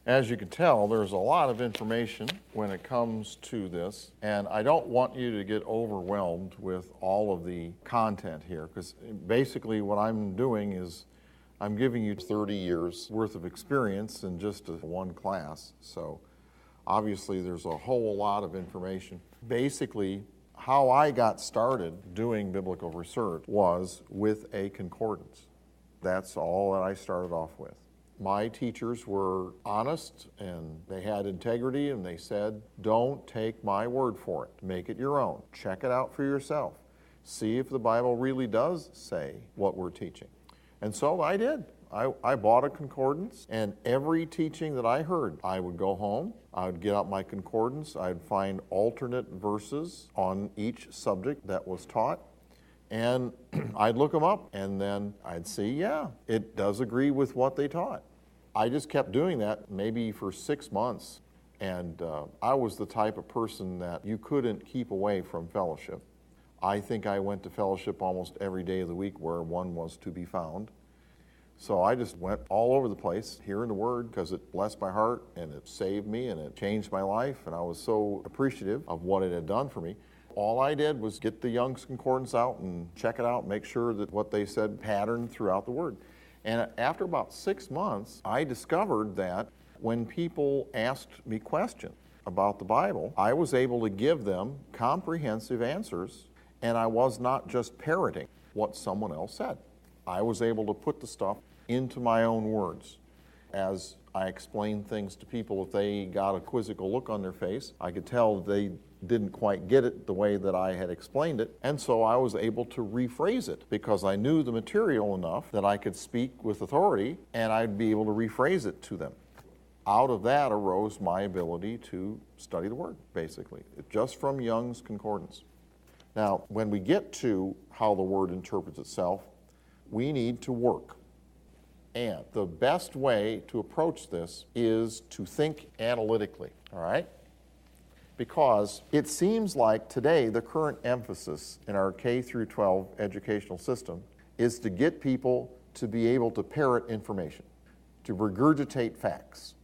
As you can tell, there's a lot of information when it comes to this, and I don't want you to get overwhelmed with all of the content here, because basically what I'm doing is I'm giving you 30 years worth of experience in just one class. So obviously there's a whole lot of information. Basically, how I got started doing biblical research was with a concordance. That's all that I started off with. My teachers were honest and they had integrity, and they said, don't take my word for it. Make it your own. Check it out for yourself. See if the Bible really does say what we're teaching. And so I did. I bought a concordance, and every teaching that I heard, I would go home, I would get out my concordance, I'd find alternate verses on each subject that was taught, and I'd look them up, and then I'd see, yeah, it does agree with what they taught. I just kept doing that maybe for 6 months, and I was the type of person that you couldn't keep away from fellowship. I think I went to fellowship almost every day of the week where one was to be found. So I just went all over the place hearing the Word because it blessed my heart and it saved me and it changed my life, and I was so appreciative of what it had done for me. All I did was get the Young's Concordance out and check it out, make sure that what they said patterned throughout the Word. And after about 6 months, I discovered that when people asked me questions about the Bible, I was able to give them comprehensive answers, and I was not just parroting what someone else said. I was able to put the stuff into my own words. As I explained things to people, if they got a quizzical look on their face, I could tell that they didn't quite get it the way that I had explained it, and so I was able to rephrase it because I knew the material enough that I could speak with authority and I'd be able to rephrase it to them. Out of that arose my ability to study the Word, basically, just from Young's Concordance. Now, when we get to how the Word interprets itself, we need to work. And the best way to approach this is to think analytically, all right? Because it seems like today the current emphasis in our K through 12 educational system is to get people to be able to parrot information, to regurgitate facts.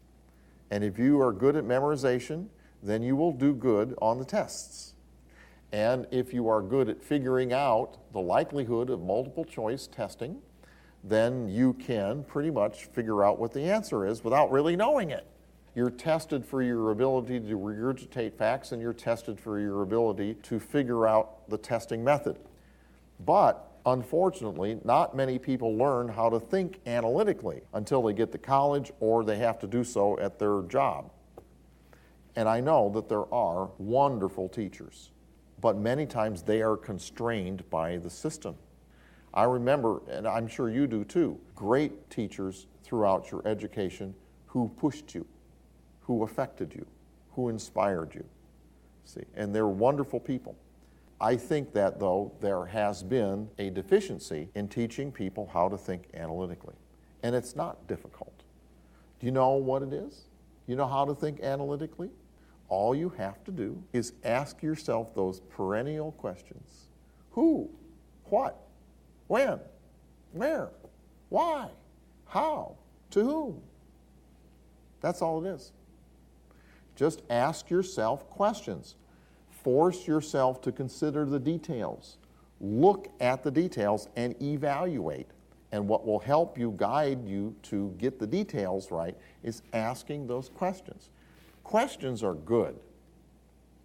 And if you are good at memorization, then you will do good on the tests. And if you are good at figuring out the likelihood of multiple choice testing, then you can pretty much figure out what the answer is without really knowing it. You're tested for your ability to regurgitate facts, and you're tested for your ability to figure out the testing method. But unfortunately, not many people learn how to think analytically until they get to college or they have to do so at their job. And I know that there are wonderful teachers, but many times they are constrained by the system. I remember, and I'm sure you do too, great teachers throughout your education who pushed you, who affected you, who inspired you. See, and they're wonderful people. I think that, though, there has been a deficiency in teaching people how to think analytically. And it's not difficult. Do you know what it is? You know how to think analytically? All you have to do is ask yourself those perennial questions. Who? What? When? Where? Why? How? To whom? That's all it is. Just ask yourself questions. Force yourself to consider the details. Look at the details and evaluate. And what will help you, guide you to get the details right, is asking those questions. Questions are good.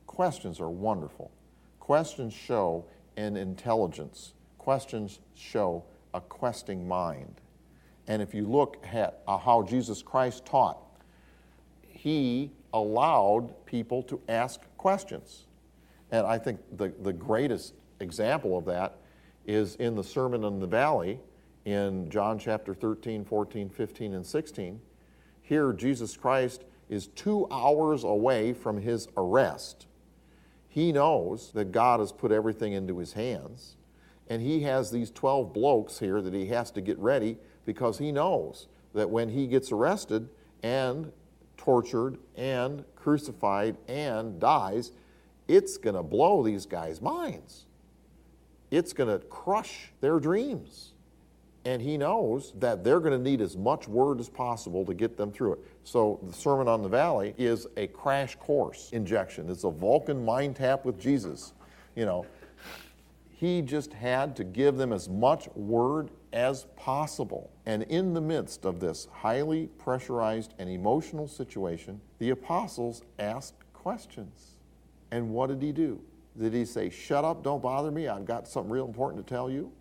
Questions are wonderful. Questions show an intelligence. Questions show a questing mind. And if you look at how Jesus Christ taught, he allowed people to ask questions. And I think the greatest example of that is in the Sermon on the Valley in John chapter 13, 14, 15, and 16. Here, Jesus Christ is 2 hours away from his arrest. He knows that God has put everything into his hands, and he has these 12 blokes here that he has to get ready because he knows that when he gets arrested and tortured and crucified and dies, it's going to blow these guys' minds. It's going to crush their dreams. And he knows that they're going to need as much word as possible to get them through it. So the Sermon on the Valley is a crash course injection. It's a Vulcan mind tap with Jesus. You know, he just had to give them as much word as possible. And in the midst of this highly pressurized and emotional situation, the apostles asked questions. And what did he do? Did he say, shut up, don't bother me, I've got something real important to tell you?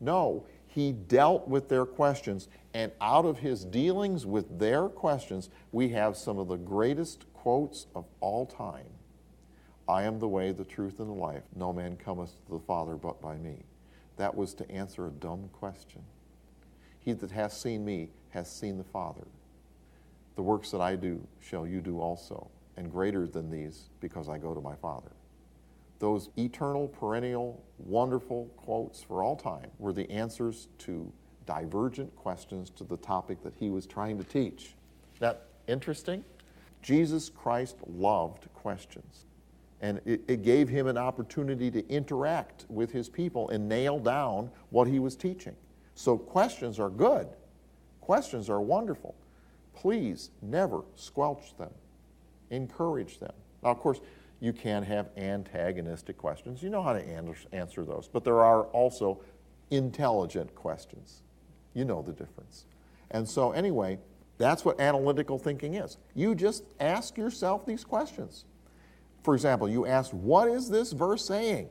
No, he dealt with their questions, and out of his dealings with their questions, we have some of the greatest quotes of all time. I am the way, the truth, and the life. No man cometh to the Father but by me. That was to answer a dumb question. He that hath seen me hath seen the Father. The works that I do shall you do also, and greater than these, because I go to my Father. Those eternal, perennial, wonderful quotes for all time were the answers to divergent questions to the topic that he was trying to teach. That interesting? Jesus Christ loved questions. And it gave him an opportunity to interact with his people and nail down what he was teaching. So questions are good. Questions are wonderful. Please never squelch them. Encourage them. Now, of course, you can have antagonistic questions. You know how to answer those. But there are also intelligent questions. You know the difference. And so anyway, that's what analytical thinking is. You just ask yourself these questions. For example, you ask, what is this verse saying?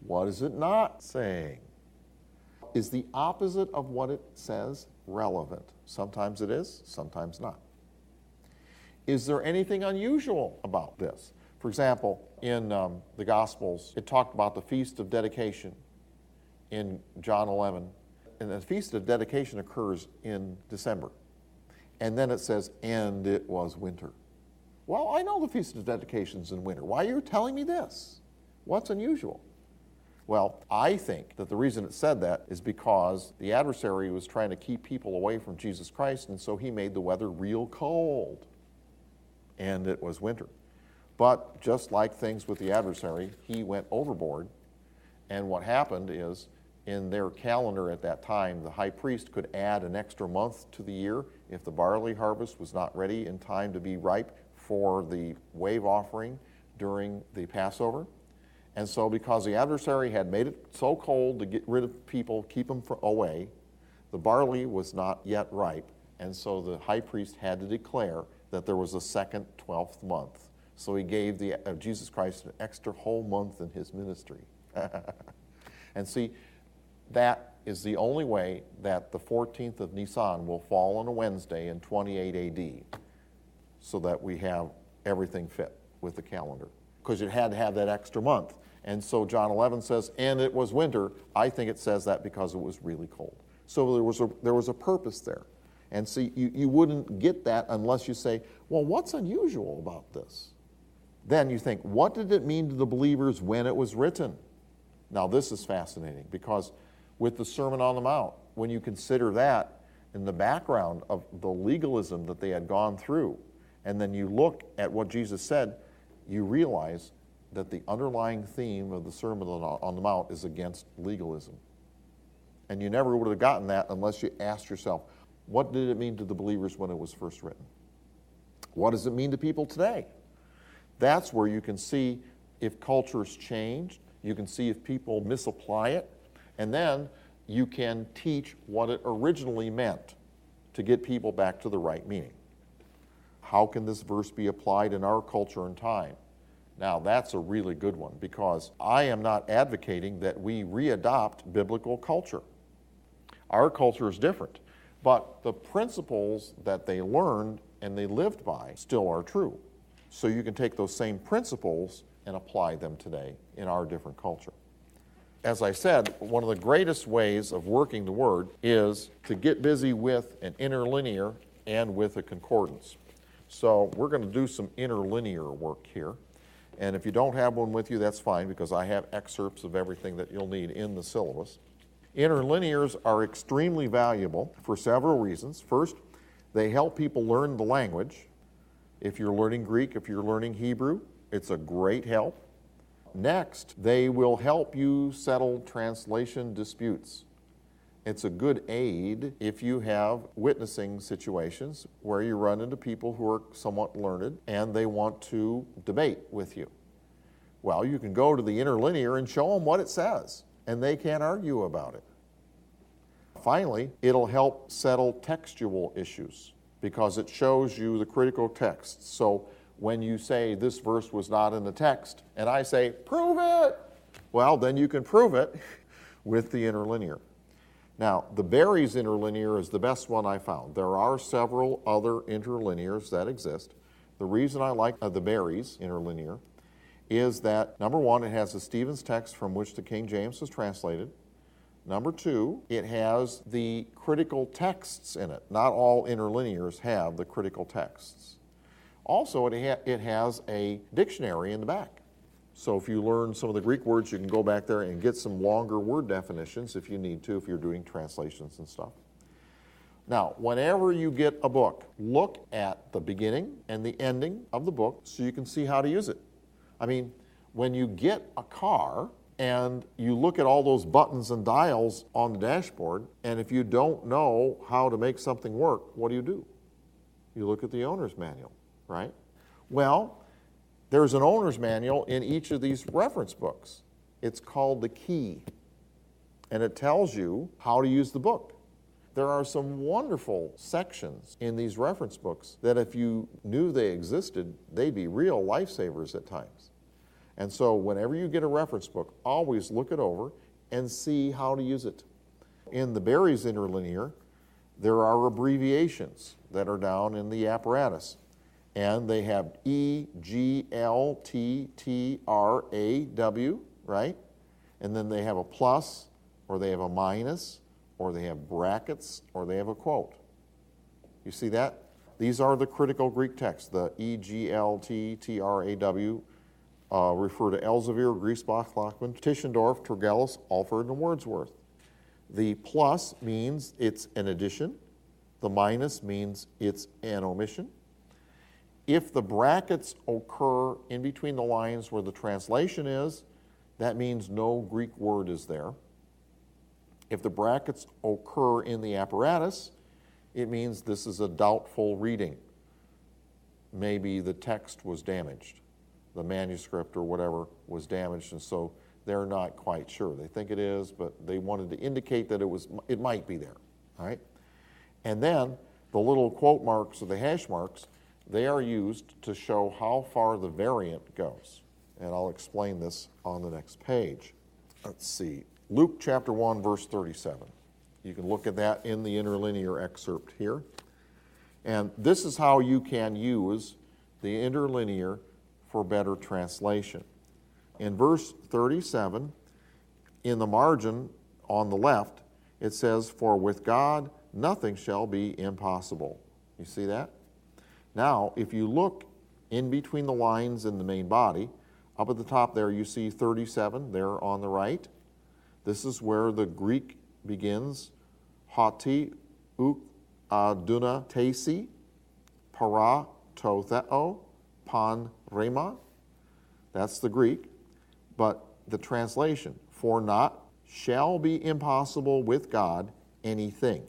What is it not saying? Is the opposite of what it says relevant? Sometimes it is, sometimes not. Is there anything unusual about this? For example, in the Gospels, it talked about the Feast of Dedication in John 11. And the Feast of Dedication occurs in December. And then it says, and it was winter. Well, I know the Feast of Dedication's in winter. Why are you telling me this? What's unusual? Well, I think that the reason it said that is because the adversary was trying to keep people away from Jesus Christ, and so he made the weather real cold. And it was winter. But just like things with the adversary, he went overboard. And what happened is, in their calendar at that time, the high priest could add an extra month to the year if the barley harvest was not ready in time to be ripe for the wave offering during the Passover. And so because the adversary had made it so cold to get rid of people, keep them away, the barley was not yet ripe. And so the high priest had to declare that there was a second 12th month. So he gave Jesus Christ an extra whole month in his ministry. And see, that is the only way that the 14th of Nisan will fall on a Wednesday in 28 AD, so that we have everything fit with the calendar. Because it had to have that extra month. And so John 11 says, and it was winter. I think it says that because it was really cold. So there was a purpose there. And see, you wouldn't get that unless you say, well, what's unusual about this? Then you think, what did it mean to the believers when it was written? Now this is fascinating, because with the Sermon on the Mount, when you consider that in the background of the legalism that they had gone through, and then you look at what Jesus said, you realize that the underlying theme of the Sermon on the Mount is against legalism. And you never would have gotten that unless you asked yourself, what did it mean to the believers when it was first written? What does it mean to people today? That's where you can see if culture's changed, you can see if people misapply it, and then you can teach what it originally meant to get people back to the right meaning. How can this verse be applied in our culture and time? Now, that's a really good one, because I am not advocating that we readopt biblical culture. Our culture is different, but the principles that they learned and they lived by still are true. So you can take those same principles and apply them today in our different culture. As I said, one of the greatest ways of working the Word is to get busy with an interlinear and with a concordance. So we're going to do some interlinear work here. And if you don't have one with you, that's fine, because I have excerpts of everything that you'll need in the syllabus. Interlinears are extremely valuable for several reasons. First, they help people learn the language. If you're learning Greek, if you're learning Hebrew, it's a great help. Next, they will help you settle translation disputes. It's a good aid if you have witnessing situations where you run into people who are somewhat learned and they want to debate with you. Well, you can go to the interlinear and show them what it says, and they can't argue about it. Finally, it'll help settle textual issues because it shows you the critical text. So when you say this verse was not in the text, and I say, prove it, well, then you can prove it with the interlinear. Now, the Berry's interlinear is the best one I found. There are several other interlinears that exist. The reason I like the Berry's interlinear is that, number one, it has the Stevens text from which the King James was translated. Number two, it has the critical texts in it. Not all interlinears have the critical texts. Also, it has a dictionary in the back. So if you learn some of the Greek words, you can go back there and get some longer word definitions if you need to, if you're doing translations and stuff. Now, whenever you get a book, look at the beginning and the ending of the book so you can see how to use it. I mean, when you get a car and you look at all those buttons and dials on the dashboard, and if you don't know how to make something work, what do? You look at the owner's manual, right? Well, there's an owner's manual in each of these reference books. It's called the key, and it tells you how to use the book. There are some wonderful sections in these reference books that if you knew they existed, they'd be real lifesavers at times. And so whenever you get a reference book, always look it over and see how to use it. In the Berry's interlinear, there are abbreviations that are down in the apparatus. And they have E, G, L, T, T, R, A, W, right? And then they have a plus, or they have a minus, or they have brackets, or they have a quote. You see that? These are the critical Greek texts. The E, G, L, T, T, R, A, W refer to Elsevier, Griesbach, Lachmann, Tischendorf, Turgellis, Alford, and Wordsworth. The plus means it's an addition. The minus means it's an omission. If the brackets occur in between the lines where the translation is, that means no Greek word is there. If the brackets occur in the apparatus, it means this is a doubtful reading. Maybe the text was damaged. The manuscript or whatever was damaged, and so they're not quite sure. They think it is, but they wanted to indicate that it might be there, all right? And then the little quote marks or the hash marks, they are used to show how far the variant goes. And I'll explain this on the next page. Let's see. Luke chapter 1, verse 37. You can look at that in the interlinear excerpt here. And this is how you can use the interlinear for better translation. In verse 37, in the margin on the left, it says, "For with God nothing shall be impossible." You see that? Now, if you look in between the lines in the main body, up at the top there you see 37 there on the right. This is where the Greek begins. Hoti uk aduna tesi para to theo pan rema. That's the Greek. But the translation, for not shall be impossible with God anything.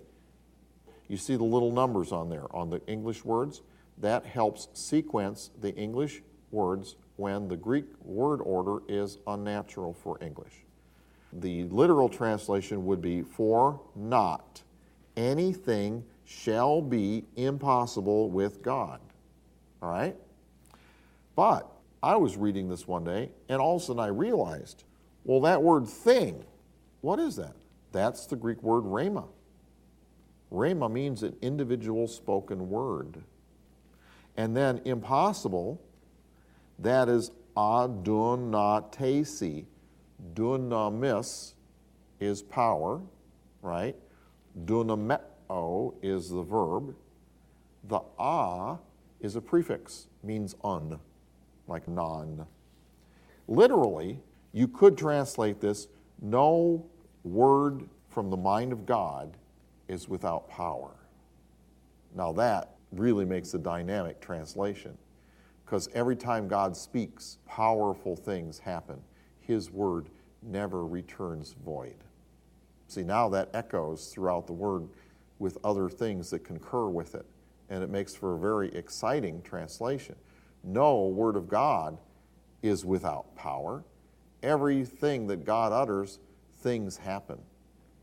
You see the little numbers on there on the English words? That helps sequence the English words when the Greek word order is unnatural for English. The literal translation would be, for not anything shall be impossible with God. All right? But I was reading this one day, and all of a sudden I realized, well, that word thing, what is that? That's the Greek word rhema. Rhema means an individual spoken word. And then impossible, that is adunatesi. Dunamis is power, right? Dunameo is the verb. The a is a prefix, means un, like non. Literally, you could translate this, no word from the mind of God is without power. Now that really makes a dynamic translation, because every time God speaks, powerful things happen. His word never returns void. See, now that echoes throughout the Word with other things that concur with it, and it makes for a very exciting translation. No Word of God is without power. Everything that God utters, things happen.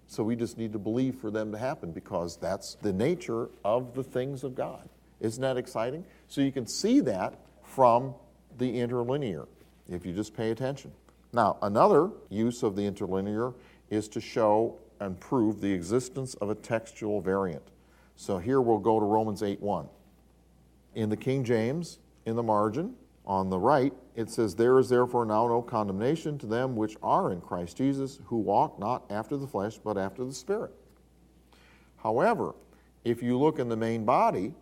So we just need to believe for them to happen, because that's the nature of the things of God. Isn't that exciting? So you can see that from the interlinear, if you just pay attention. Now, another use of the interlinear is to show and prove the existence of a textual variant. So here we'll go to Romans 8:1. In the King James, in the margin, on the right, it says, "There is therefore now no condemnation to them which are in Christ Jesus, who walk not after the flesh, but after the Spirit." However, if you look in the main body,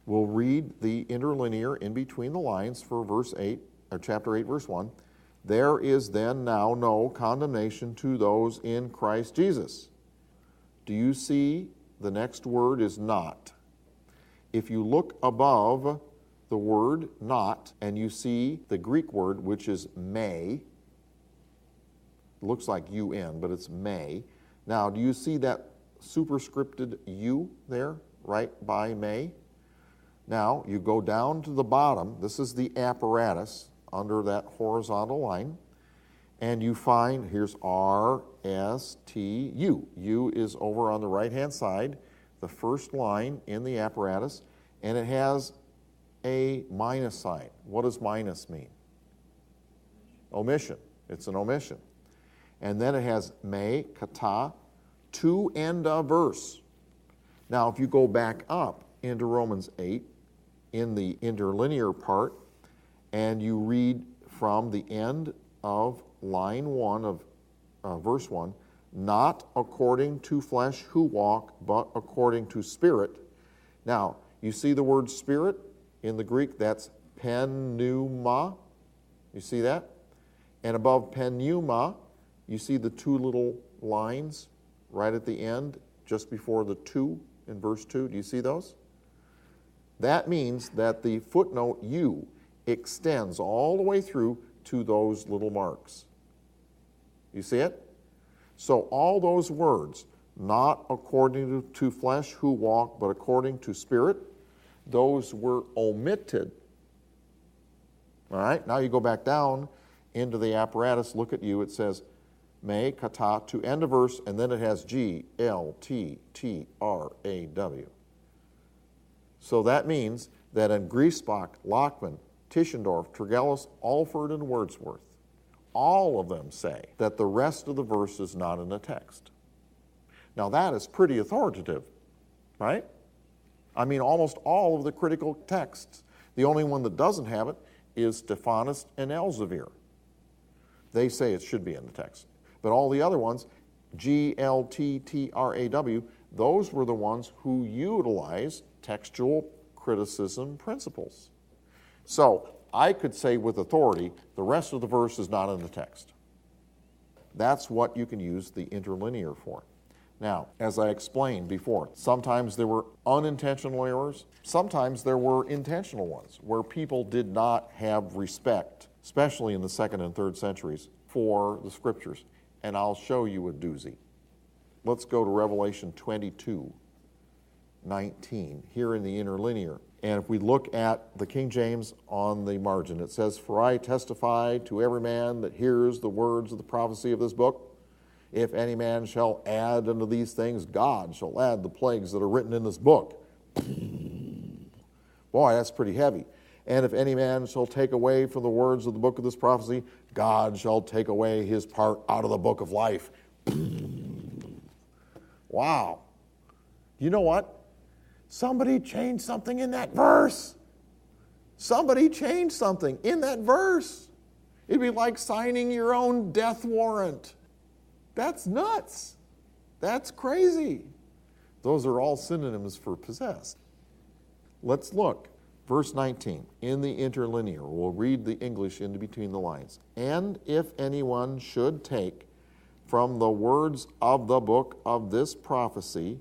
we'll read the interlinear in between the lines for verse 8, or chapter 8, verse 1. "There is then now no condemnation to those in Christ Jesus." Do you see the next word is not? If you look above the word not, and you see the Greek word, which is may, it looks like UN, but it's may. Now, do you see that superscripted U there, right by may? Now, you go down to the bottom. This is the apparatus under that horizontal line, and you find, here's R, S, T, U. U is over on the right-hand side, the first line in the apparatus, and it has a minus sign. What does minus mean? Omission. It's an omission. And then it has me, kata, to end of verse. Now, if you go back up into Romans 8, in the interlinear part, and you read from the end of line 1 of verse 1, "Not according to flesh who walk, but according to Spirit." Now, you see the word Spirit in the Greek, that's pneuma. You see that? And above pneuma, you see the two little lines right at the end, just before the "to" in verse 2. Do you see those? That means that the footnote U extends all the way through to those little marks. You see it? So all those words, "not according to flesh who walk, but according to Spirit," those were omitted. All right, now you go back down into the apparatus, look at you, it says, "me, kata," to end of verse, and then it has G, L, T, T, R, A, W. So that means that in Griesbach, Lockman, Tischendorf, Tregelles, Alford, and Wordsworth, all of them say that the rest of the verse is not in the text. Now that is pretty authoritative, right? I mean, almost all of the critical texts. The only one that doesn't have it is Stephanus and Elzevir. They say it should be in the text. But all the other ones, G, L, T, T, R, A, W, those were the ones who utilized textual criticism principles. So I could say with authority, the rest of the verse is not in the text. That's what you can use the interlinear for. Now, as I explained before, sometimes there were unintentional errors, sometimes there were intentional ones, where people did not have respect, especially in the 2nd and 3rd centuries, for the Scriptures. And I'll show you a doozy. Let's go to Revelation 22:19, here in the interlinear. And if we look at the King James on the margin, it says, "For I testify to every man that hears the words of the prophecy of this book, if any man shall add unto these things, God shall add the plagues that are written in this book." Boy, that's pretty heavy. "And if any man shall take away from the words of the book of this prophecy, God shall take away his part out of the book of life." Wow. You know what? Somebody changed something in that verse. Somebody changed something in that verse. It'd be like signing your own death warrant. That's nuts. That's crazy. Those are all synonyms for possessed. Let's look. Verse 19, in the interlinear. We'll read the English in between the lines. "And if anyone should take from the words of the book of this prophecy,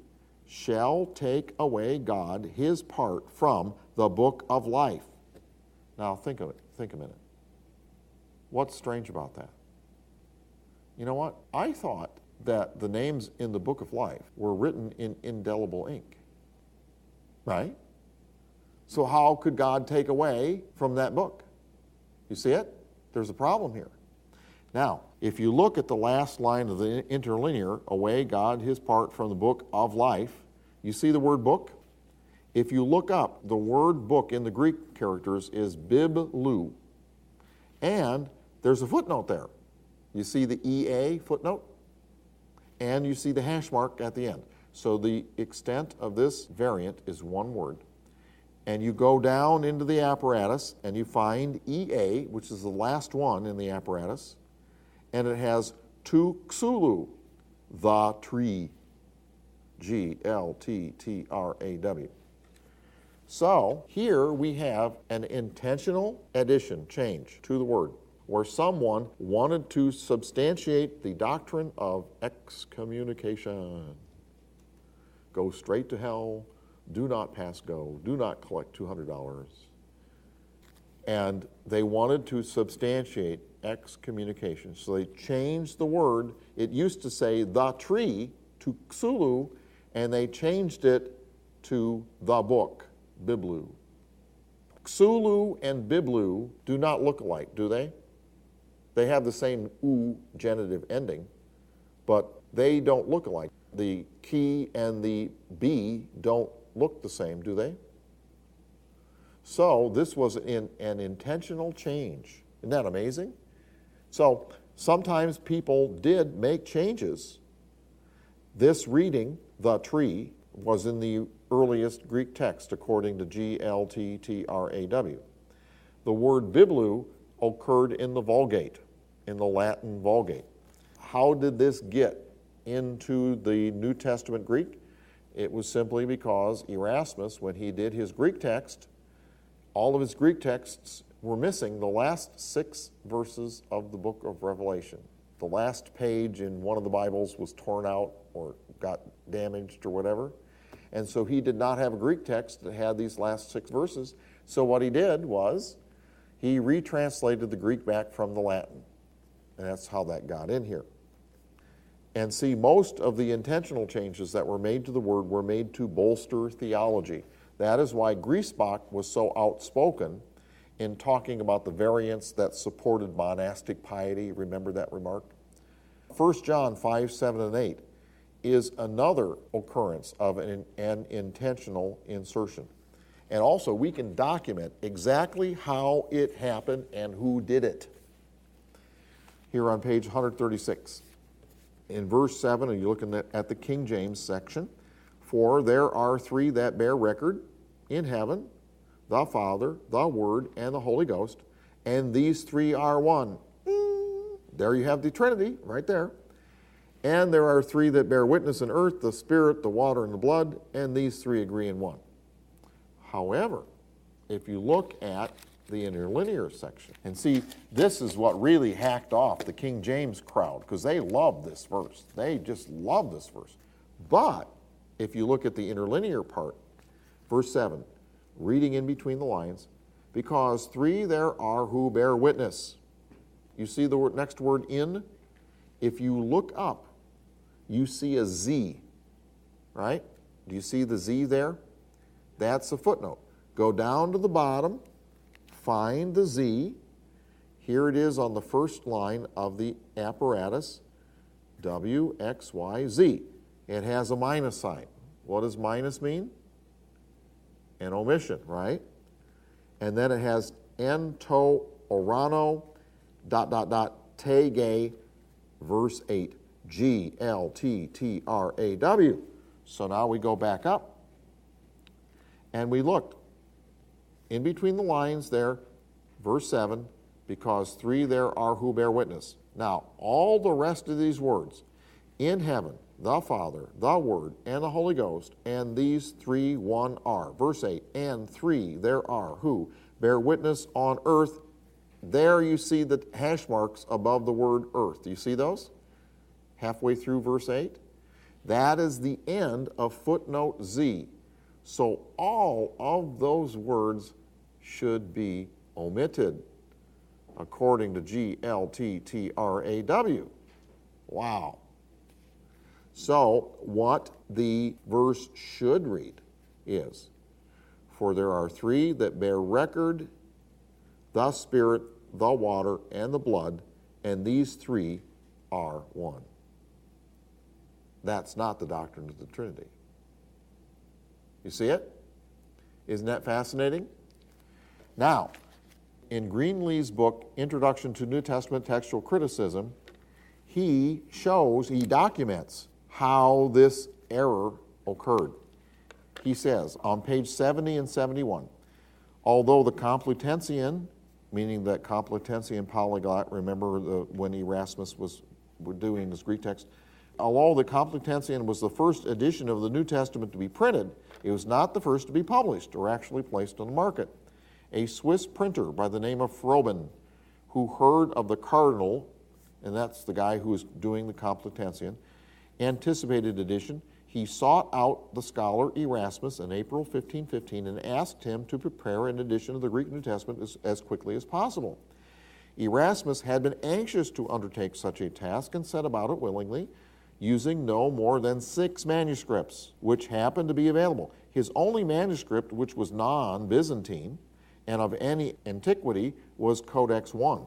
shall take away God his part from the book of life." Now think of it. Think a minute. What's strange about that? You know what? I thought that the names in the book of life were written in indelible ink, right? So how could God take away from that book? You see it? There's a problem here. Now, if you look at the last line of the interlinear, away God his part from the book of life, you see the word book? If you look up, the word book in the Greek characters is biblou. And there's a footnote there. You see the EA footnote? And you see the hash mark at the end. So the extent of this variant is one word. And you go down into the apparatus and you find EA, which is the last one in the apparatus, and it has tu xulu, the tree, Glttraw. So here we have an intentional addition, change to the word, where someone wanted to substantiate the doctrine of excommunication. Go straight to hell, do not pass go, do not collect $200. And they wanted to substantiate excommunication. So they changed the word. It used to say the tree to xulu, and they changed it to the book, biblou. Xulu and biblou do not look alike, do they? They have the same oo genitive ending, but they don't look alike. The key and the B don't look the same, do they? So this was an intentional change. Isn't that amazing? So sometimes people did make changes. This reading, the tree, was in the earliest Greek text according to Glttraw. The word biblou occurred in the Vulgate, in the Latin Vulgate. How did this get into the New Testament Greek? It was simply because Erasmus, when he did his Greek text, all of his Greek texts were missing the last 6 verses of the book of Revelation. The last page in one of the Bibles was torn out or got damaged or whatever. And so he did not have a Greek text that had these last 6 verses. So what he did was he retranslated the Greek back from the Latin. And that's how that got in here. And see, most of the intentional changes that were made to the word were made to bolster theology. That is why Griesbach was so outspoken in talking about the variants that supported monastic piety. Remember that remark? 1 John 5, 7, and 8 is another occurrence of an intentional insertion. And also, we can document exactly how it happened and who did it. Here on page 136. In verse 7, and you're looking at the King James section, for there are 3 that bear record in heaven, the Father, the Word, and the Holy Ghost, and these 3 are one. There you have the Trinity, right there. And there are 3 that bear witness in earth, the Spirit, the water, and the blood, and these 3 agree in one. However, if you look at the interlinear section, and see, this is what really hacked off the King James crowd, because they love this verse. They just love this verse. But if you look at the interlinear part, verse 7, reading in between the lines, because 3 there are who bear witness. You see the next word in? If you look up, you see a Z, right? Do you see the Z there? That's a footnote. Go down to the bottom, find the Z. Here it is on the first line of the apparatus, W, X, Y, Z. It has a minus sign. What does minus mean? An omission, right? And then it has ento orano, ... tege, verse 8, Glttraw. So now we go back up, and we looked in between the lines there, verse 7, because 3 there are who bear witness. Now, all the rest of these words, in heaven, the Father, the Word, and the Holy Ghost, and these 3 one are. Verse 8, and 3 there are who bear witness on earth. There you see the hash marks above the word earth. Do you see those? Halfway through verse 8. That is the end of footnote Z. So all of those words should be omitted according to Glttraw. Wow. So what the verse should read is, for there are three that bear record, the Spirit, the water, and the blood, and these three are one. That's not the doctrine of the Trinity. You see it? Isn't that fascinating? Now, in Greenlee's book, Introduction to New Testament Textual Criticism, he documents how this error occurred. He says on page 70 and 71, although the Complutensian, meaning that Complutensian polyglot, remember when Erasmus was doing this Greek text, although the Complutensian was the first edition of the New Testament to be printed, it was not the first to be published or actually placed on the market. A Swiss printer by the name of Froben, who heard of the cardinal, and that's the guy who was doing the Complutensian, anticipated edition, he sought out the scholar Erasmus in April 1515 and asked him to prepare an edition of the Greek New Testament as quickly as possible. Erasmus had been anxious to undertake such a task and set about it willingly, using no more than 6 manuscripts, which happened to be available. His only manuscript, which was non-Byzantine and of any antiquity, was Codex I,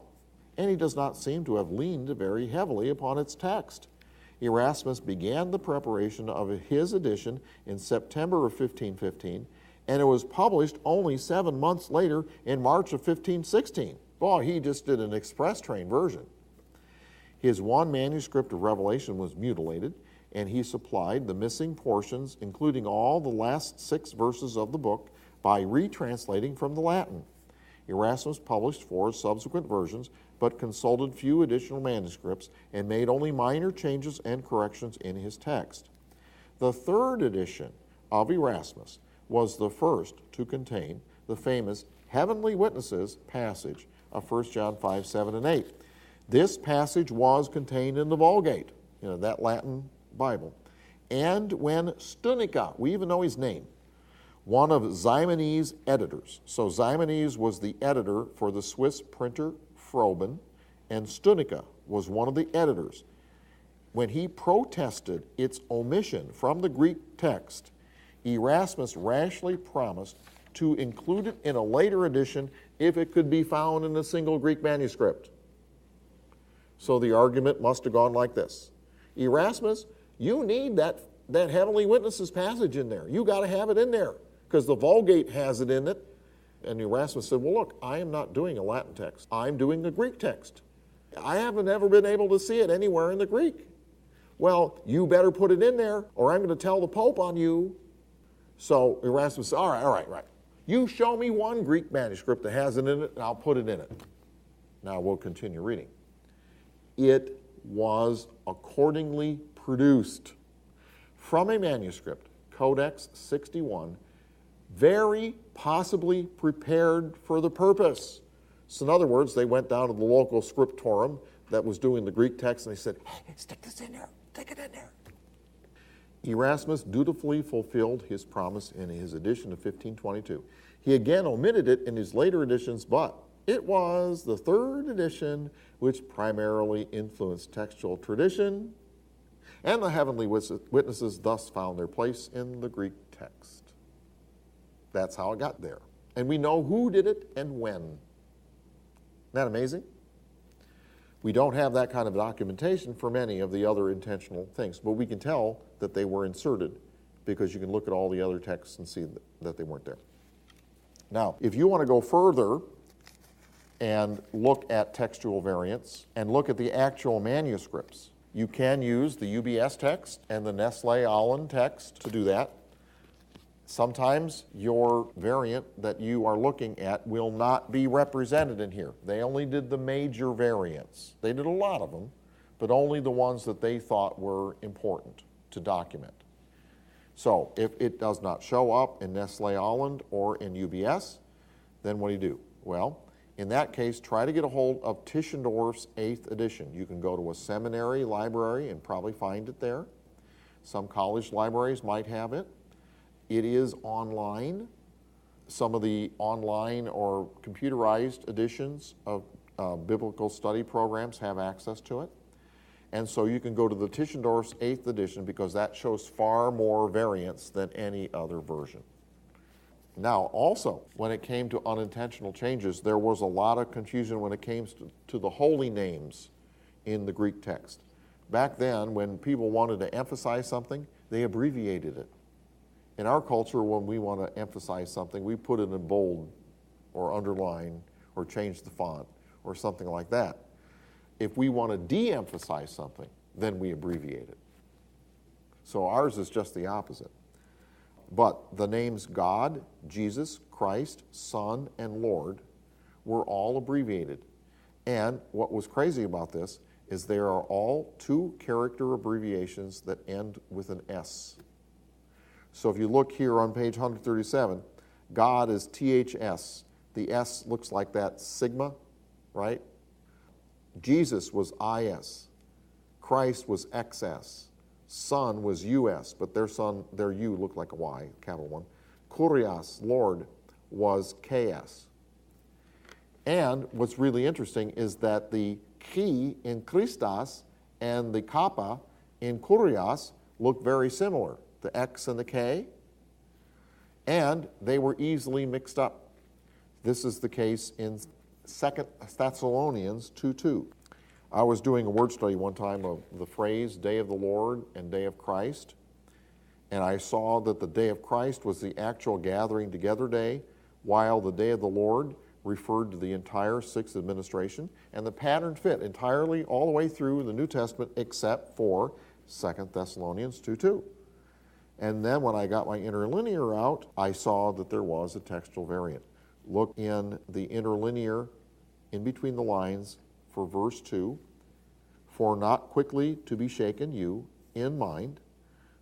and he does not seem to have leaned very heavily upon its text. Erasmus began the preparation of his edition in September of 1515, and it was published only 7 months later in March of 1516. Boy, he just did an express train version. His one manuscript of Revelation was mutilated, and he supplied the missing portions, including all the last 6 verses of the book, by retranslating from the Latin. Erasmus published 4 subsequent versions, but consulted few additional manuscripts and made only minor changes and corrections in his text. The 3rd edition of Erasmus was the first to contain the famous heavenly witnesses passage of 1 John 5, 7, and 8. This passage was contained in the Vulgate, that Latin Bible. And when Stunica, we even know his name, one of Ximenes' editors. So Ximenes was the editor for the Swiss printer Froben, and Stunica was one of the editors. When he protested its omission from the Greek text, Erasmus rashly promised to include it in a later edition if it could be found in a single Greek manuscript. So the argument must have gone like this. Erasmus, you need that heavenly witnesses passage in there. You got to have it in there because the Vulgate has it in it. And Erasmus said, well, look, I am not doing a Latin text. I'm doing a Greek text. I haven't ever been able to see it anywhere in the Greek. Well, you better put it in there or I'm going to tell the Pope on you. So Erasmus said, all right. You show me one Greek manuscript that has it in it and I'll put it in it. Now we'll continue reading. It was accordingly produced from a manuscript, Codex 61, very possibly prepared for the purpose. So in other words, they went down to the local scriptorum that was doing the Greek text and they said, hey, stick this in there, stick it in there. Erasmus dutifully fulfilled his promise in his edition of 1522. He again omitted it in his later editions, but it was the 3rd edition which primarily influenced textual tradition, and the heavenly witnesses thus found their place in the Greek text. That's how it got there. And we know who did it and when. Isn't that amazing? We don't have that kind of documentation for many of the other intentional things, but we can tell that they were inserted because you can look at all the other texts and see that they weren't there. Now, if you want to go further and look at textual variants and look at the actual manuscripts, you can use the UBS text and the Nestle-Aland text to do that. Sometimes your variant that you are looking at will not be represented in here. They only did the major variants. They did a lot of them, but only the ones that they thought were important to document. So if it does not show up in Nestle-Aland or in UBS, then what do? Well, in that case, try to get a hold of Tischendorf's 8th edition. You can go to a seminary library and probably find it there. Some college libraries might have it. It is online. Some of the online or computerized editions of biblical study programs have access to it. And so you can go to the Tischendorf's 8th edition because that shows far more variance than any other version. Now, also, when it came to unintentional changes, there was a lot of confusion when it came to the holy names in the Greek text. Back then, when people wanted to emphasize something, they abbreviated it. In our culture, when we want to emphasize something, we put it in bold or underline or change the font or something like that. If we want to de-emphasize something, then we abbreviate it. So ours is just the opposite. But the names God, Jesus, Christ, Son, and Lord were all abbreviated. And what was crazy about this is they are all 2-character abbreviations that end with an S. So if you look here on page 137, God is THS. The S looks like that sigma, right? Jesus was IS. Christ was XS. Son was US, but their U looked like a Y, capital one. Kurios, Lord, was KS. And what's really interesting is that the Chi in Christos and the Kappa in Kurios look very similar, the X and the K, and they were easily mixed up. This is the case in 2 Thessalonians 2:2. I was doing a word study one time of the phrase Day of the Lord and Day of Christ, and I saw that the Day of Christ was the actual gathering together day, while the Day of the Lord referred to the entire 6th administration, and the pattern fit entirely all the way through the New Testament except for 2 Thessalonians 2:2. And then when I got my interlinear out, I saw that there was a textual variant. Look in the interlinear in between the lines for verse 2, for not quickly to be shaken you in mind,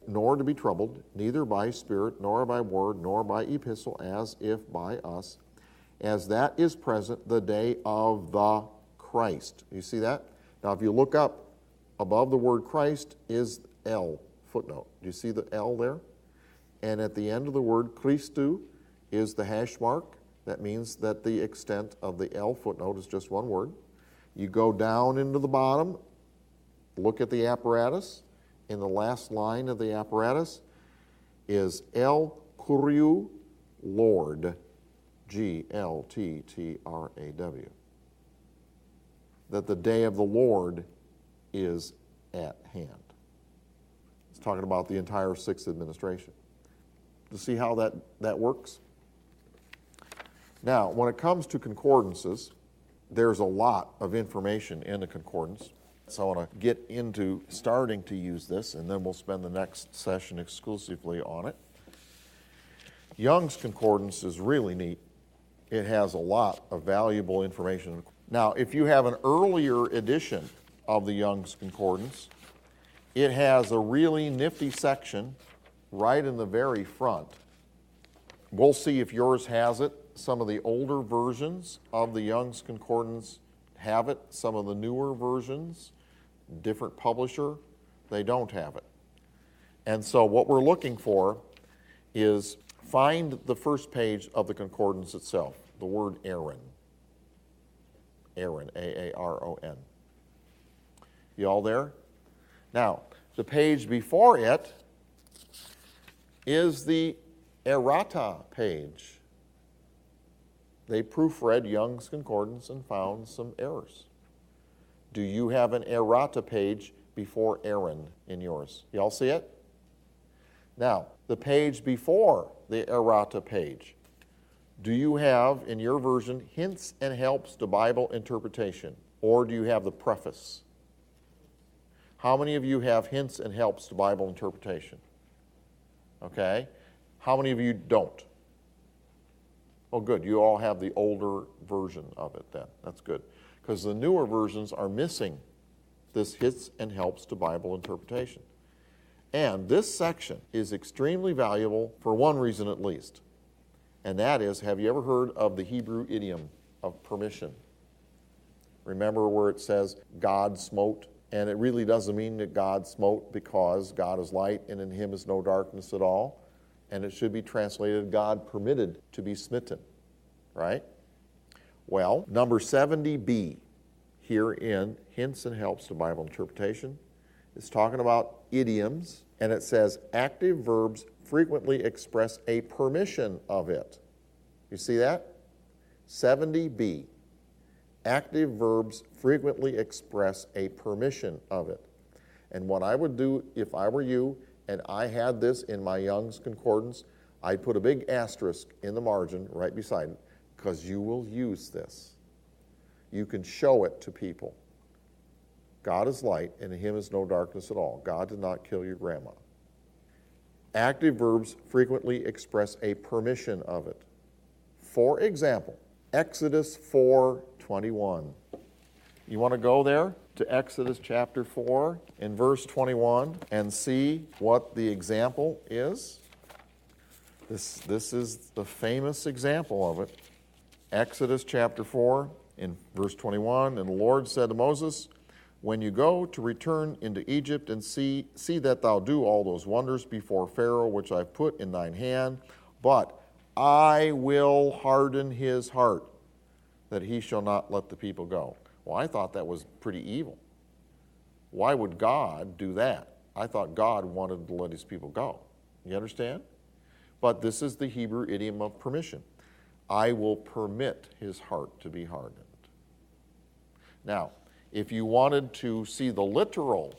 nor to be troubled, neither by spirit, nor by word, nor by epistle, as if by us, as that is present the day of the Christ. You see that? Now if you look up above the word Christ is L, footnote. Do you see the L there? And at the end of the word Christou is the hash mark. That means that the extent of the L footnote is just one word. You go down into the bottom, look at the apparatus. In the last line of the apparatus is El Kuriou Lord, Glttraw. That the day of the Lord is at hand. It's talking about the entire 6th administration. To see how that works? Now, when it comes to concordances, there's a lot of information in the concordance. So I want to get into starting to use this, and then we'll spend the next session exclusively on it. Young's Concordance is really neat. It has a lot of valuable information. Now, if you have an earlier edition of the Young's Concordance, it has a really nifty section right in the very front. We'll see if yours has it. Some of the older versions of the Young's Concordance have it. Some of the newer versions, different publisher, they don't have it. And so what we're looking for is find the first page of the concordance itself, the word Aaron. Aaron, A-A-R-O-N. You all there? Now, the page before it is the errata page. They proofread Young's Concordance and found some errors. Do you have an errata page before Aaron in yours? Y'all see it? Now, the page before the errata page, do you have in your version hints and helps to Bible interpretation, or do you have the preface? How many of you have hints and helps to Bible interpretation? Okay. How many of you don't? Oh, good. You all have the older version of it then. That's good. Because the newer versions are missing this hints and helps to Bible interpretation. And this section is extremely valuable for one reason at least. And that is, have you ever heard of the Hebrew idiom of permission? Remember where it says, God smote? And it really doesn't mean that God smote because God is light and in him is no darkness at all. And it should be translated, God permitted to be smitten, right? Well, number 70b, here in Hints and Helps to Bible Interpretation. It's talking about idioms, and it says active verbs frequently express a permission of it. You see that? 70b. Active verbs frequently express a permission of it. And what I would do if I were you and I had this in my Young's Concordance, I'd put a big asterisk in the margin right beside it, because you will use this. You can show it to people. God is light, and in him is no darkness at all. God did not kill your grandma. Active verbs frequently express a permission of it. For example, Exodus 4:21. You want to go there to Exodus chapter 4 and verse 21 and see what the example is? This is the famous example of it. Exodus chapter 4 in verse 21, and the Lord said to Moses, when you go to return into Egypt and see that thou do all those wonders before Pharaoh which I've put in thine hand, but I will harden his heart, that he shall not let the people go. Well, I thought that was pretty evil. Why would God do that? I thought God wanted to let his people go. You understand? But this is the Hebrew idiom of permission. I will permit his heart to be hardened. Now, if you wanted to see the literal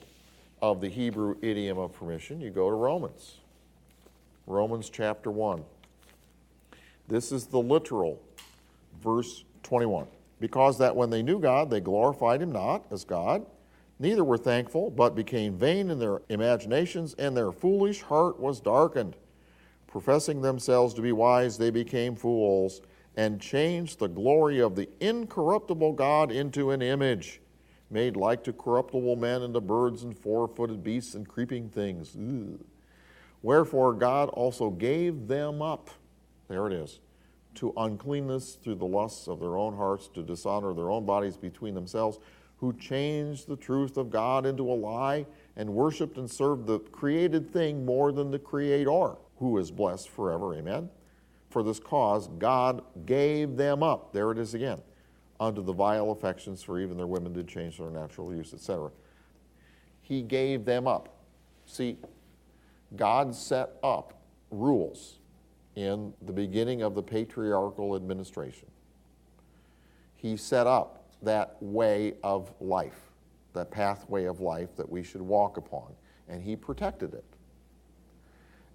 of the Hebrew idiom of permission, you go to Romans. Romans chapter 1. This is the literal, verse 21. Because that when they knew God, they glorified him not as God, neither were thankful, but became vain in their imaginations, and their foolish heart was darkened. Professing themselves to be wise, they became fools, and changed the glory of the incorruptible God into an image, made like to corruptible men, and to birds and four-footed beasts and creeping things. Ugh. Wherefore God also gave them up, there it is, to uncleanness through the lusts of their own hearts, to dishonor their own bodies between themselves, who changed the truth of God into a lie, and worshipped and served the created thing more than the Creator, who is blessed forever. Amen. For this cause God gave them up, there it is again, unto the vile affections, for even their women did change their natural use, etc. He gave them up. See, God set up rules in the beginning of the patriarchal administration. He set up that way of life, that pathway of life that we should walk upon, and he protected it.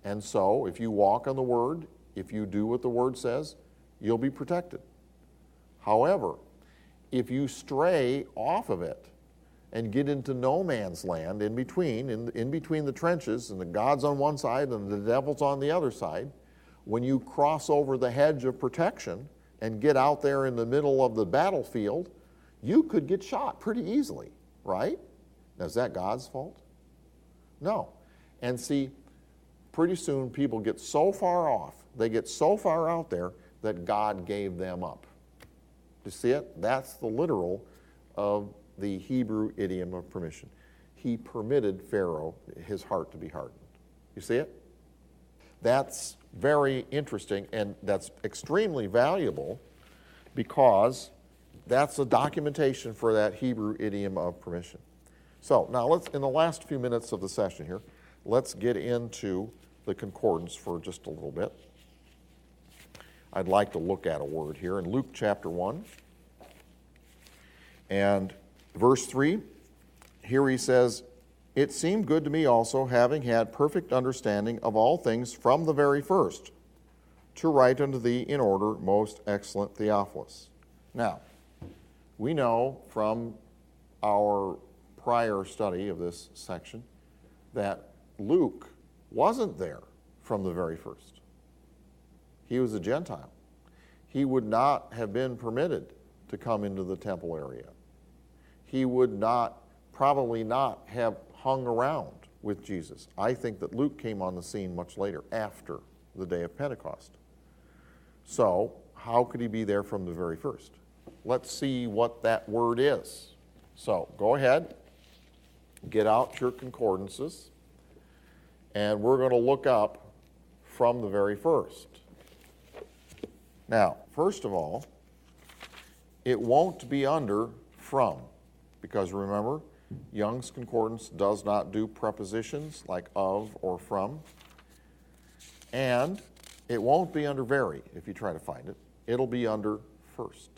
And so, if you walk on the Word, if you do what the Word says, you'll be protected. However, if you stray off of it and get into no man's land in between the trenches, and the God's on one side and the devil's on the other side, when you cross over the hedge of protection and get out there in the middle of the battlefield, you could get shot pretty easily, right? Now, is that God's fault? No. And see, pretty soon people get so far off, they get so far out there that God gave them up. You see it? That's the literal of the Hebrew idiom of permission. He permitted Pharaoh, his heart to be hardened. You see it? That's very interesting, and that's extremely valuable, because that's a documentation for that Hebrew idiom of permission. So now let's, in the last few minutes of the session here, let's get into the concordance for just a little bit. I'd like to look at a word here in Luke chapter 1 and verse 3. Here he says, it seemed good to me also, having had perfect understanding of all things from the very first, to write unto thee in order, most excellent Theophilus. Now, we know from our prior study of this section that Luke wasn't there from the very first. He was a Gentile. He would not have been permitted to come into the temple area. He would probably not have hung around with Jesus. I think that Luke came on the scene much later, after the day of Pentecost. So, how could he be there from the very first? Let's see what that word is. So, go ahead, get out your concordances, and we're going to look up from the very first. Now, first of all, it won't be under from. because remember, Young's Concordance does not do prepositions like of or from, and it won't be under very if you try to find it. It'll be under first.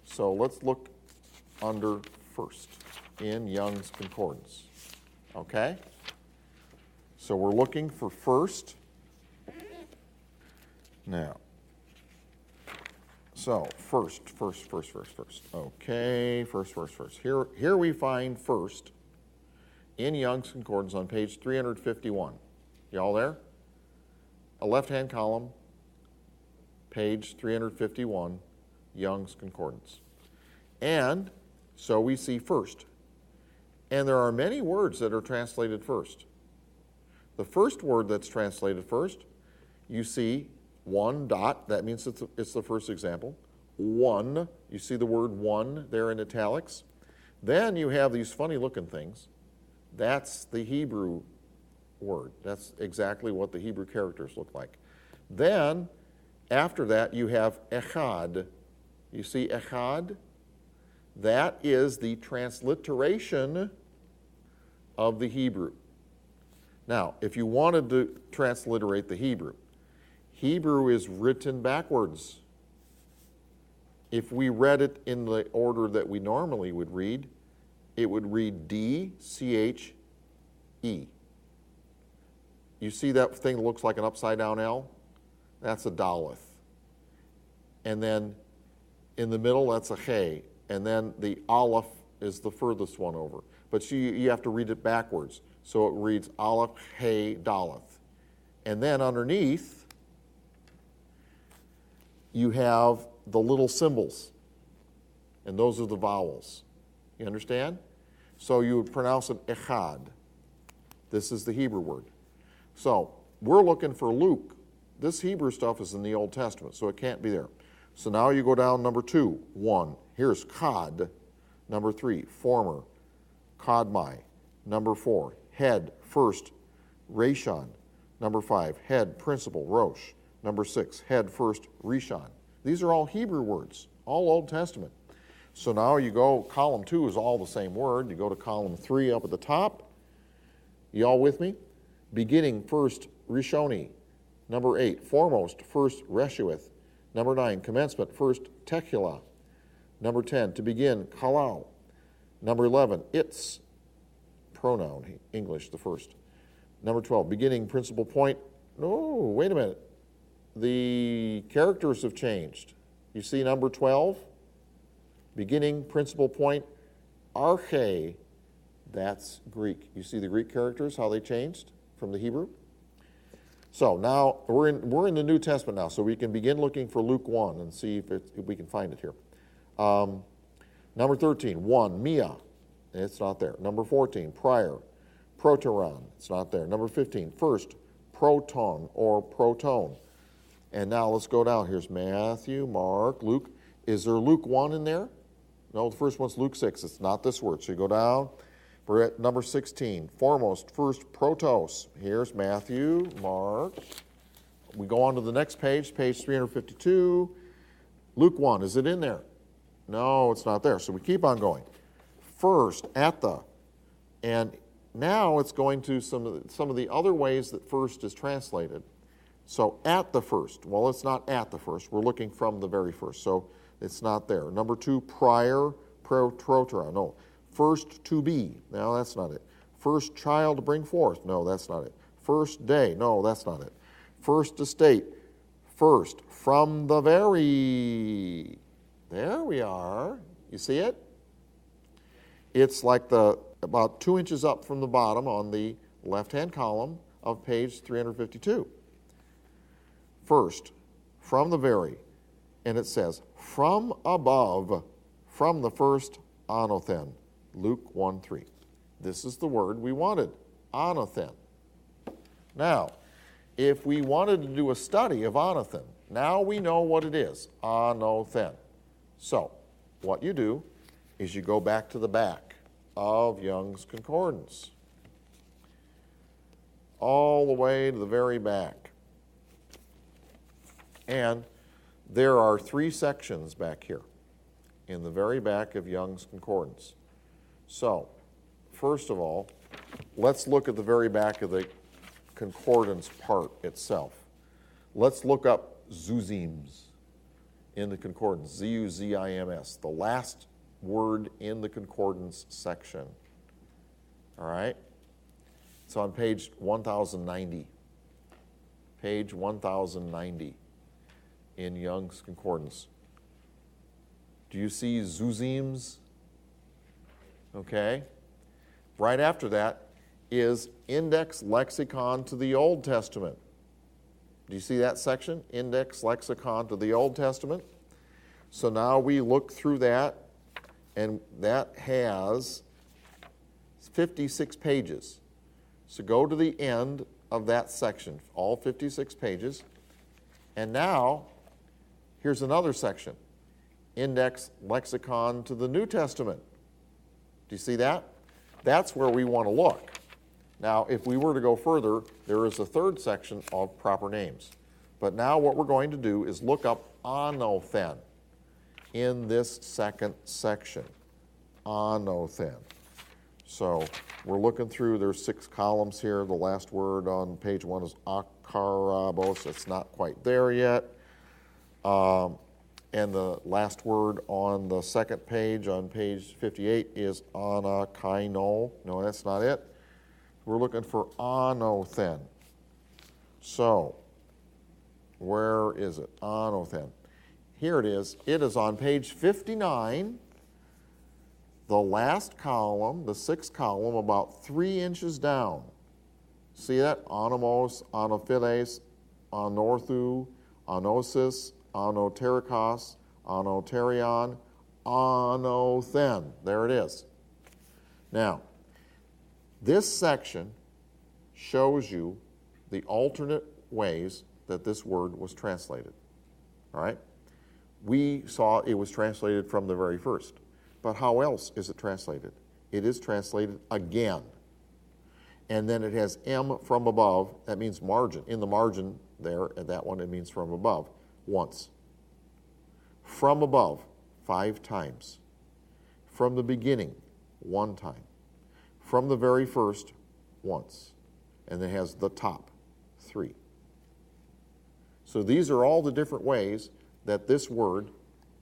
So let's look under first in Young's Concordance. Okay? So we're looking for first. Now, so first. Okay, first. Here we find first in Young's Concordance on page 351. Y'all there? A left-hand column, page 351, Young's Concordance. And so we see first. And there are many words that are translated first. The first word that's translated first, you see one dot, that means it's the first example. One, you see the word one there in italics. Then you have these funny looking things. That's the Hebrew word. That's exactly what the Hebrew characters look like. Then, after that, you have echad. You see echad? That is the transliteration of the Hebrew. Now, if you wanted to transliterate the Hebrew, Hebrew is written backwards. If we read it in the order that we normally would read, it would read D-C-H-E. You see that thing that looks like an upside-down L? That's a daleth. And then in the middle, that's a he. And then the aleph is the furthest one over. But you have to read it backwards. So it reads aleph, he, daleth. And then underneath, you have the little symbols. And those are the vowels. You understand? So you would pronounce it echad. This is the Hebrew word. So we're looking for Luke. This Hebrew stuff is in the Old Testament, so it can't be there. So now you go down number 2, 1. Here's Kod. Number 3, former, Kodmai. Number 4, head, first, Rashon. Number 5, head, principal, Rosh. Number 6, head, first, Rishon. These are all Hebrew words, all Old Testament. So now you go, column 2 is all the same word. You go to column 3 up at the top. You all with me? Beginning, first, Rishoni. Number 8, foremost, first, Reshueth. Number 9, commencement, first, Tekilah. Number 10, to begin, Kalal. Number 11, its, pronoun, English, the first. Number 12, beginning, principal point. No, wait a minute. The characters have changed. You see number 12? Beginning, principal point, arche. That's Greek. You see the Greek characters, how they changed from the Hebrew? So now we're in the New Testament now, so we can begin looking for Luke 1 and see if we can find it here. Number 13, 1, Mia. It's not there. Number 14, prior, proteron. It's not there. Number 15, first, proton or proton. And now let's go down. Here's Matthew, Mark, Luke. Is there Luke 1 in there? No, the first one's Luke 6. It's not this word. So you go down. We're at number 16. Foremost, first, protos. Here's Matthew, Mark. We go on to the next page, page 352. Luke 1, is it in there? No, it's not there. So we keep on going. First, at the. And now it's going to some of the other ways that first is translated. So at the first. Well, it's not at the first. We're looking from the very first. So it's not there. Number 2, prior, protera. No. First to be. No, that's not it. First child to bring forth. No, that's not it. First day. No, that's not it. First estate. First. From the very. There we are. You see it? It's like about 2 inches up from the bottom on the left-hand column of page 352. First, from the very. And it says, from above, from the first, anothen. Luke 1:3. This is the word we wanted, anothen. Now, if we wanted to do a study of anothen, now we know what it is, anothen. So, what you do is you go back to the back of Young's Concordance, all the way to the very back. And there are 3 sections back here in the very back of Young's Concordance. So, first of all, let's look at the very back of the concordance part itself. Let's look up zuzims in the concordance, Z-U-Z-I-M-S, the last word in the concordance section. All right? It's on page 1090. Page 1090 in Young's Concordance. Do you see zuzims? Okay. Right after that is Index Lexicon to the Old Testament. Do you see that section? Index Lexicon to the Old Testament. So now we look through that, and that has 56 pages. So go to the end of that section, all 56 pages. And now, here's another section. Index Lexicon to the New Testament. Do you see that? That's where we want to look. Now, if we were to go further, there is a third section of proper names. But now what we're going to do is look up anothen in this second section. Anothen. So we're looking through, there's 6 columns here. The last word on page 1 is akarabos. It's not quite there yet. And the last word on the second page, on page 58, is anakaino. No, that's not it. We're looking for anothen. So, where is it? Anothen. Here it is. It is on page 59, the last column, the 6th column, about 3 inches down. See that? Anomos, anophiles, anorthu, anosis, anoterikos, anoterion, anothen. There it is. Now, this section shows you the alternate ways that this word was translated. All right? We saw it was translated from the very first. But how else is it translated? It is translated again. And then it has M from above. That means margin. In the margin there, at that one, it means from above. Once. From above, 5 times. From the beginning, 1 time. From the very first, once. And it has the top, 3. So these are all the different ways that this word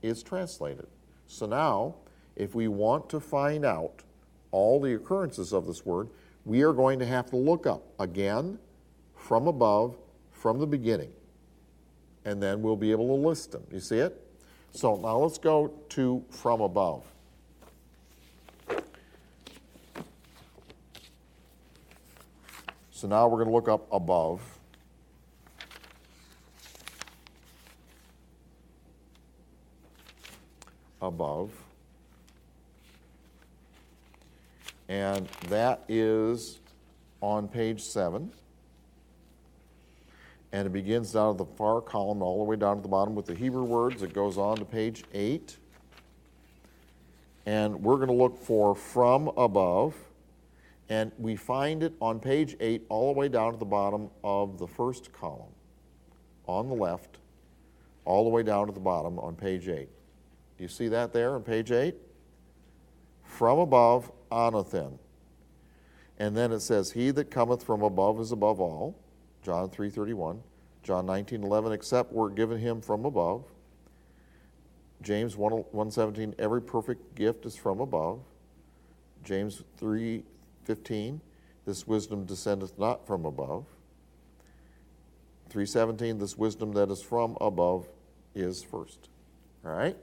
is translated. So now, if we want to find out all the occurrences of this word, we are going to have to look up again, from above, from the beginning. And then we'll be able to list them. You see it? So now let's go to from above. So now we're going to look up above. Above. And that is on page 7. And it begins down at the far column all the way down to the bottom with the Hebrew words. It goes on to page 8. And we're going to look for from above. And we find it on page 8 all the way down to the bottom of the first column. On the left, all the way down to the bottom on page 8. Do you see that there on page 8? From above, anothen. And then it says, he that cometh from above is above all. John 3:31. John 19:11, except were given him from above. James 1:17, every perfect gift is from above. James 3:15, this wisdom descendeth not from above. 3:17, this wisdom that is from above is first. All right?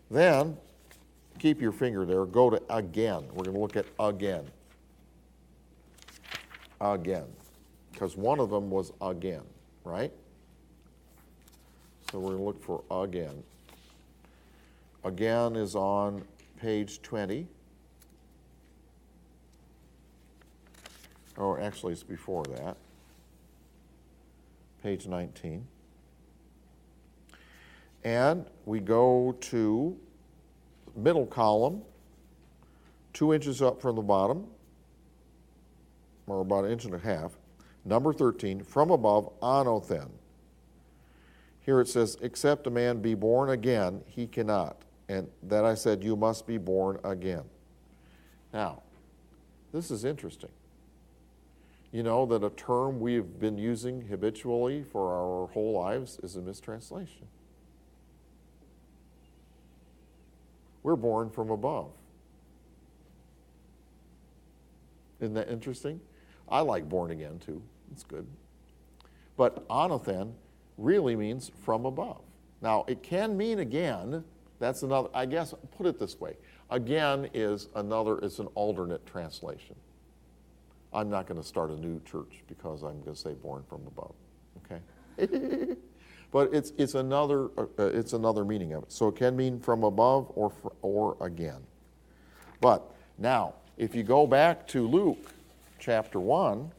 Then, keep your finger there, go to again. We're going to look at again. Again. Because one of them was again, right? So we're going to look for again. Again is on page 20. Or actually, it's before that. Page 19. And we go to middle column, 2 inches up from the bottom, or about 1.5 inches. Number 13, from above, anothen. Here it says, except a man be born again, he cannot. And that I said, you must be born again. Now, this is interesting. You know that a term we've been using habitually for our whole lives is a mistranslation. We're born from above. Isn't that interesting? I like born again too. It's good. But anothen really means from above. Now, it can mean again. That's another, I guess, put it this way. Again is another, it's an alternate translation. I'm not going to start a new church because I'm going to say born from above, okay? But it's another meaning of it. So it can mean from above or again. But now, if you go back to Luke chapter 1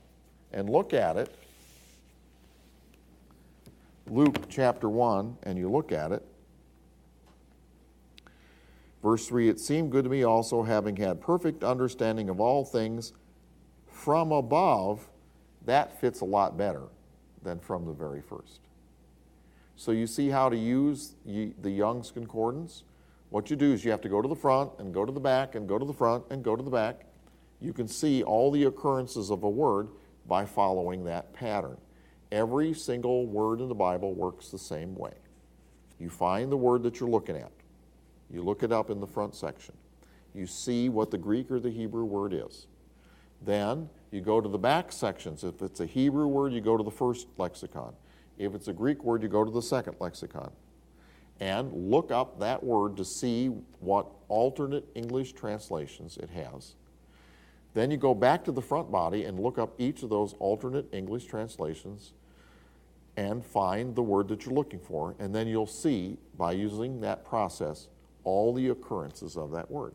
and look at it, Luke chapter 1, and you look at it, verse 3, it seemed good to me also, having had perfect understanding of all things from above. That fits a lot better than from the very first. So you see how to use the Young's Concordance? What you do is you have to go to the front and go to the back and go to the front and go to the back. You can see all the occurrences of a word by following that pattern. Every single word in the Bible works the same way. You find the word that you're looking at. You look it up in the front section. You see what the Greek or the Hebrew word is. Then you go to the back sections. If it's a Hebrew word, you go to the first lexicon. If it's a Greek word, you go to the second lexicon. And look up that word to see what alternate English translations it has. Then you go back to the front body and look up each of those alternate English translations and find the word that you're looking for. And then you'll see, by using that process, all the occurrences of that word.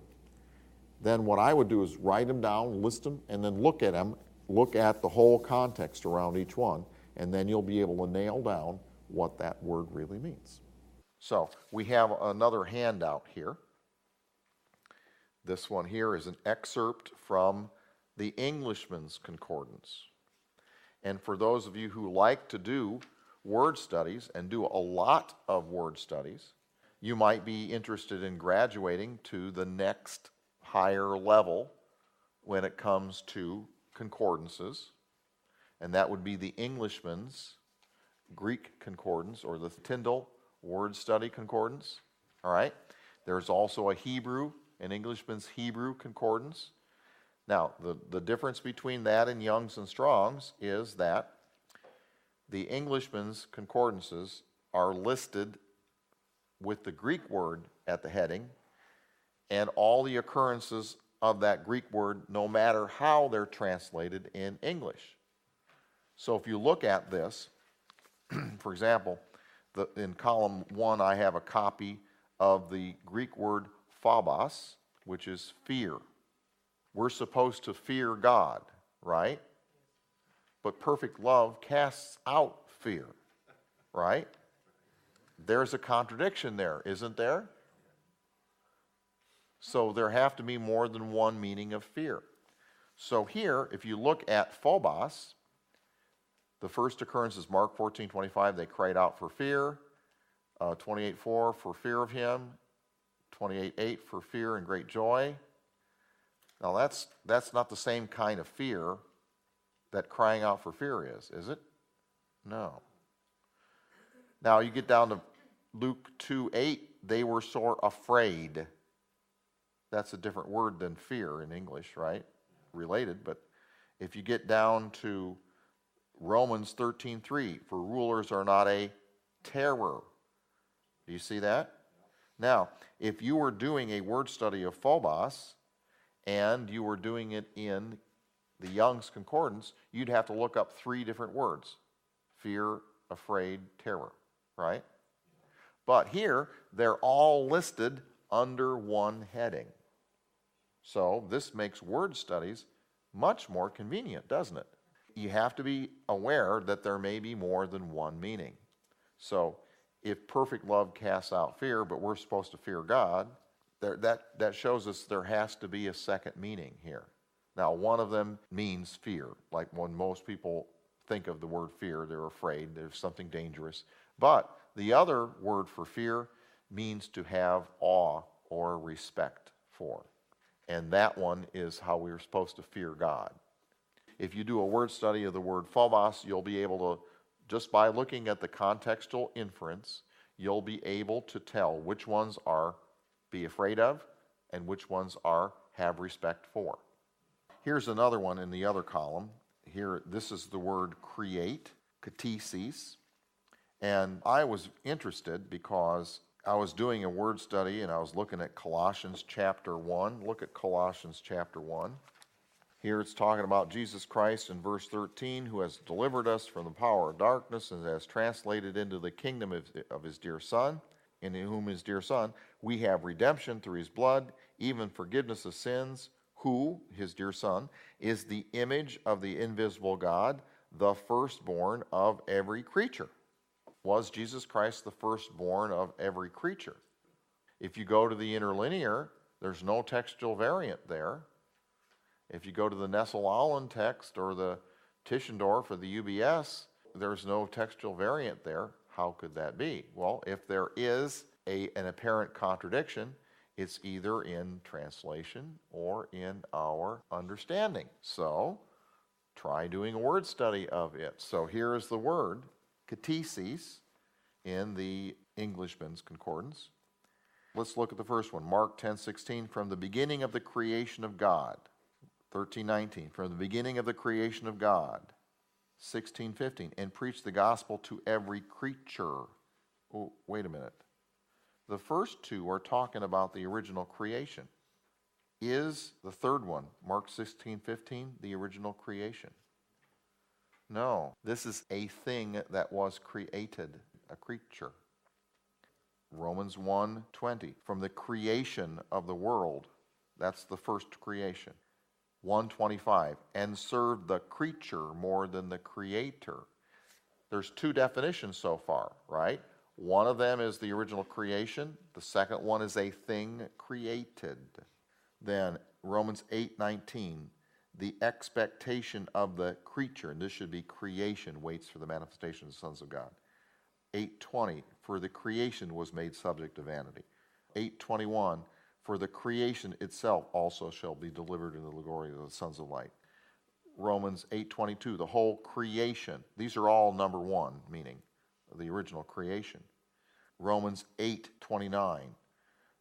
Then what I would do is write them down, list them, and then look at them, look at the whole context around each one, and then you'll be able to nail down what that word really means. So we have another handout here. This one here is an excerpt from the Englishman's Concordance. And for those of you who like to do word studies and do a lot of word studies, you might be interested in graduating to the next higher level when it comes to concordances. And that would be the Englishman's Greek Concordance, or the Tyndall Word Study Concordance. All right? There's also a Hebrew, an Englishman's Hebrew Concordance. Now, the difference between that and Young's and Strong's is that the Englishman's Concordances are listed with the Greek word at the heading, and all the occurrences of that Greek word, no matter how they're translated in English. So if you look at this, for example, in column 1 I have a copy of the Greek word phobos, which is fear. We're supposed to fear God, right? But perfect love casts out fear, right? There's a contradiction there, isn't there? So there have to be more than one meaning of fear. So here, if you look at phobos, the first occurrence is Mark 14:25. They cried out for fear. 28:4 for fear of him. 28:8 for fear and great joy. Now that's not the same kind of fear that crying out for fear is it? No. Now you get down to Luke 2:8. They were sore afraid. That's a different word than fear in English, right? Related, but if you get down to Romans 13:3, for rulers are not a terror. Do you see that? Now, if you were doing a word study of phobos and you were doing it in the Young's Concordance, you'd have to look up 3 different words: fear, afraid, terror, right? But here, they're all listed under one heading. So this makes word studies much more convenient, doesn't it? You have to be aware that there may be more than one meaning. So if perfect love casts out fear, but we're supposed to fear God, that shows us there has to be a second meaning here. Now, one of them means fear. Like when most people think of the word fear, they're afraid, there's something dangerous. But the other word for fear means to have awe or respect for. And that one is how we're supposed to fear God. If you do a word study of the word phobos, you'll be able to, just by looking at the contextual inference, you'll be able to tell which ones are be afraid of and which ones are have respect for. Here's another one in the other column. Here, this is the word create, katesis. And I was interested because I was doing a word study and I was looking at Colossians chapter 1. Look at Colossians chapter 1. Here it's talking about Jesus Christ in verse 13, who has delivered us from the power of darkness and has translated into the kingdom of his dear Son, in whom his dear Son we have redemption through his blood, even forgiveness of sins, who, his dear Son, is the image of the invisible God, the firstborn of every creature. Was Jesus Christ the firstborn of every creature? If you go to the interlinear, there's no textual variant there. If you go to the Nestle-Aland text or the Tischendorf or the UBS, there's no textual variant there. How could that be? Well, if there is an apparent contradiction, it's either in translation or in our understanding. So try doing a word study of it. So here is the word, katesis, in the Englishman's Concordance. Let's look at the first one, Mark 10:16, from the beginning of the creation of God. 13:19, from the beginning of the creation of God. 16:15, and preach the gospel to every creature. Oh, wait a minute. The first two are talking about the original creation. Is the third one, Mark 16:15, the original creation? No, this is a thing that was created, a creature. Romans 1:20, from the creation of the world. That's the first creation. 1:25, and serve the creature more than the creator. There's two definitions so far, right? One of them is the original creation. The second one is a thing created. Then Romans 8:19, the expectation of the creature, and this should be creation, waits for the manifestation of the sons of God. 8:20, for the creation was made subject to vanity. 8:21, for the creation itself also shall be delivered into the glory of the sons of light. Romans 8:22, the whole creation. These are all number one, meaning the original creation. Romans 8:29,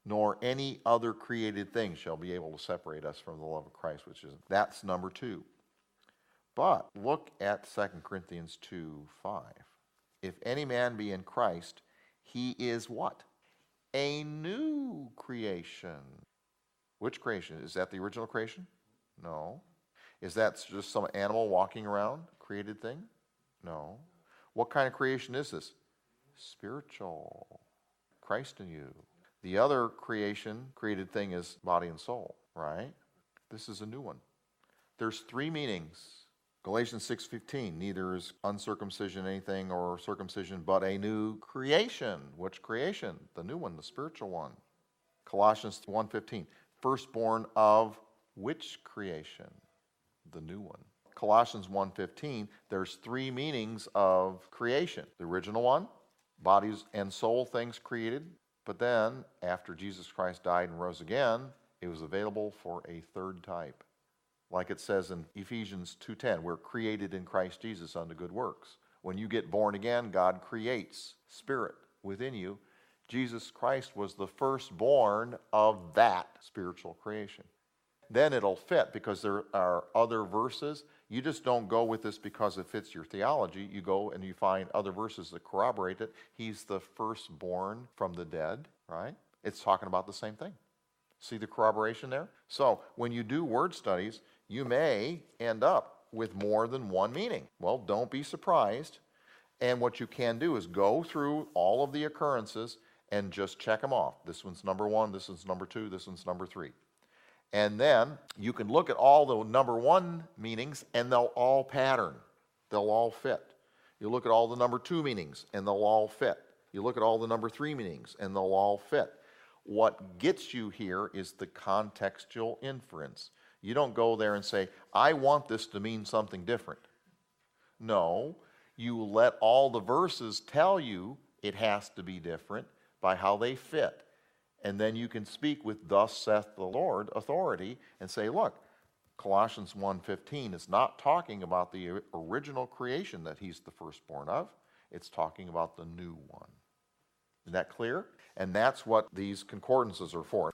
nor any other created thing shall be able to separate us from the love of Christ, that's number two. But look at 2 Corinthians 2:5. If any man be in Christ, he is what? A new creation. Which creation? Is that the original creation? No. Is that just some animal walking around, created thing? No. What kind of creation is this? Spiritual. Christ in you. The other creation, created thing, is body and soul, right? This is a new one. There's three meanings. Galatians 6:15, neither is uncircumcision anything or circumcision, but a new creation. Which creation? The new one, the spiritual one. Colossians 1:15, firstborn of which creation? The new one. Colossians 1:15, there's three meanings of creation. The original one, bodies and soul things created, but then after Jesus Christ died and rose again, it was available for a third type. Like it says in Ephesians 2:10, we're created in Christ Jesus unto good works. When you get born again, God creates spirit within you. Jesus Christ was the firstborn of that spiritual creation. Then it'll fit because there are other verses. You just don't go with this because it fits your theology. You go and you find other verses that corroborate it. He's the firstborn from the dead, right? It's talking about the same thing. See the corroboration there? So when you do word studies, you may end up with more than one meaning. Well, don't be surprised. And what you can do is go through all of the occurrences and just check them off. This one's number one, this one's number two, this one's number three. And then you can look at all the number one meanings and they'll all pattern. They'll all fit. You look at all the number two meanings and they'll all fit. You look at all the number three meanings and they'll all fit. What gets you here is the contextual inference. You don't go there and say, I want this to mean something different. No, you let all the verses tell you it has to be different by how they fit. And then you can speak with "thus saith the Lord" authority and say, look, Colossians 1:15 is not talking about the original creation that he's the firstborn of. It's talking about the new one. Is that clear? And that's what these concordances are for.